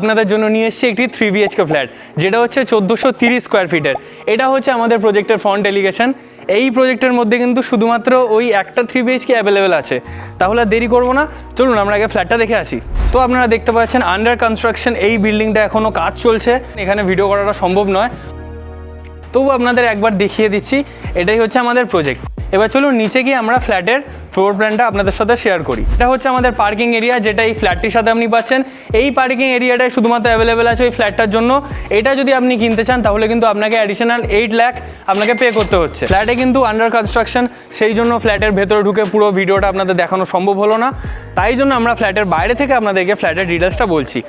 আপনাদের জন্য নিয়ে এসেছি একটি 3 BHK ফ্ল্যাট, যেটা হচ্ছে 1430 স্কোয়ার ফিটের। এটা হচ্ছে আমাদের প্রজেক্টের ফ্রন্ট এলিগেশন। এই প্রজেক্টের মধ্যে কিন্তু শুধুমাত্র ওই একটা 3 BHK অ্যাভেলেবেল আছে। তাহলে আর দেরি করবো না, চলুন আমরা আগে ফ্ল্যাটটা দেখে আসি। তো আপনারা দেখতে পাচ্ছেন আন্ডার কনস্ট্রাকশন এই বিল্ডিংটা এখনও কাজ চলছে, এখানে ভিডিও করাটা সম্ভব নয়, তবু আপনাদের একবার দেখিয়ে দিচ্ছি। এটাই হচ্ছে আমাদের প্রজেক্ট। এবার চলুন নিচে গিয়ে আমরা ফ্ল্যাটের ফ্লোর প্ল্যানটা আপনাদের সাথে শেয়ার করি। এটা হচ্ছে আমাদের পার্কিং এরিয়া, যেটা এই ফ্ল্যাটটির সাথে আপনি পাচ্ছেন। এই পার্কিং এরিয়াটাই শুধুমাত্র অ্যাভেলেবেল আছে ওই ফ্ল্যাটটার জন্য। এটা যদি আপনি কিনতে চান তাহলে কিন্তু আপনাকে অ্যাডিশনাল 8 লাখ আপনাকে পে করতে হচ্ছে। ফ্ল্যাটে কিন্তু আন্ডার কনস্ট্রাকশন, সেই জন্য ফ্ল্যাটের ভেতরে ঢুকে পুরো ভিডিওটা আপনাদের দেখানো সম্ভব হলো না। তাই জন্য আমরা ফ্ল্যাটের বাইরে থেকে আপনাদেরকে ফ্ল্যাটের ডিটেলসটা বলছি।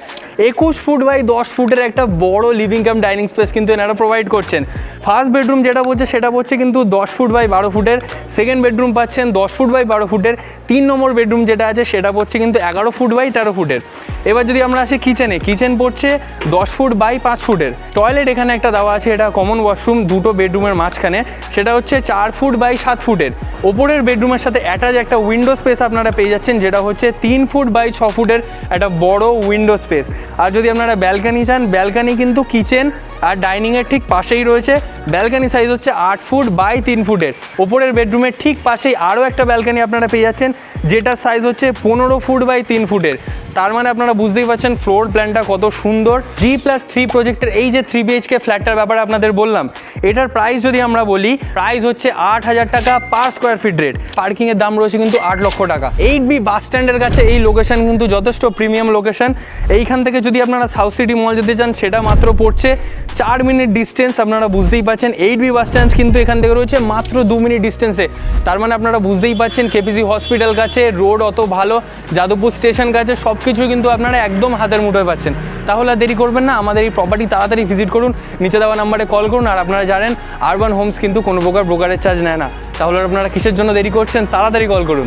21 ফুট বাই 10 ফুটের একটা বড় লিভিং কাম ডাইনিং স্পেস কিন্তু এনারা প্রোভাইড করছেন। ফার্স্ট বেডরুম যেটা বলছে সেটা হচ্ছে কিন্তু 10 ফুট বাই 12 ফুটের। সেকেন্ড বেডরুম পাচ্ছেন 10 ফুট বাই 12 ফুটের। 3 নম্বর বেডরুম যেটা আছে সেটা পড়ছে কিন্তু 11 ফুট বাই 13 ফুটের। এবার যদি আমরা আসি কিচেনে, কিচেন পড়ছে 10 ফুট বাই 5 ফুটের। টয়লেট এখানে একটা দেওয়া আছে, এটা কমন ওয়াশরুম দুটো বেডরুমের মাঝখানে, সেটা হচ্ছে 4 ফুট বাই 7 ফুটের। ওপরের বেডরুমের সাথে অ্যাটাচ একটা উইন্ডো স্পেস আপনারা পেয়ে যাচ্ছেন, যেটা হচ্ছে 3 ফুট বাই 6 ফুটের একটা বড় উইন্ডো স্পেস। আর যদি আপনারা ব্যালকানি চান, ব্যালকানি কিন্তু কিচেন আর ডাইনিংয়ের ঠিক পাশেই রয়েছে। ব্যালকানি সাইজ হচ্ছে 8 ফুট বাই 3 ফুটের। ওপরের বেডরুমের ঠিক পাশেই আরও একটা ব্যালকানি আপনারা পেয়ে যাচ্ছেন, যেটার সাইজ হচ্ছে 15 ফুট বাই 3 ফুটের। তার মানে আপনারা বুঝতেই পারছেন ফ্লোর প্ল্যানটা কত সুন্দর। G+3 প্রজেক্টের এই যে 3 BHK ফ্ল্যাটটার ব্যাপারে আপনাদের বললাম, এটার প্রাইস যদি আমরা বলি, প্রাইস হচ্ছে 8,000 টাকা পার স্কোয়ার ফিট রেট। পার্কিংয়ের দাম রয়েছে কিন্তু 8 লক্ষ টাকা। 8B বাস স্ট্যান্ডের কাছে এই লোকেশন কিন্তু যথেষ্ট প্রিমিয়াম লোকেশন। এইখান থেকে যদি আপনারা সাউথ সিটি মল যেতে চান, সেটা মাত্র পড়ছে 4 মিনিট ডিস্টেন্স। আপনারা বুঝতেই পাচ্ছেন 8B বাস স্ট্যান্ড কিন্তু এখান থেকে রয়েছে মাত্র 2 মিনিট ডিস্টেন্সে। তার মানে আপনারা বুঝতেই পাচ্ছেন KPC হসপিটাল কাছে, রোড অত ভালো, যাদবপুর স্টেশন কাছে, সব কিছু কিন্তু আপনারা একদম হাতের মুঠোয় পাচ্ছেন। তাহলে আর দেরি করবেন না, আমাদের এই প্রপার্টি তাড়াতাড়ি ভিজিট করুন, নিচে দেওয়া নাম্বারে কল করুন। আর আপনারা জানেন আরবান হোমস কিন্তু কোনো প্রকার ব্রোকারেজ চার্জ নেয় না। তাহলে আপনারা কিসের জন্য দেরি করছেন, তাড়াতাড়ি কল করুন।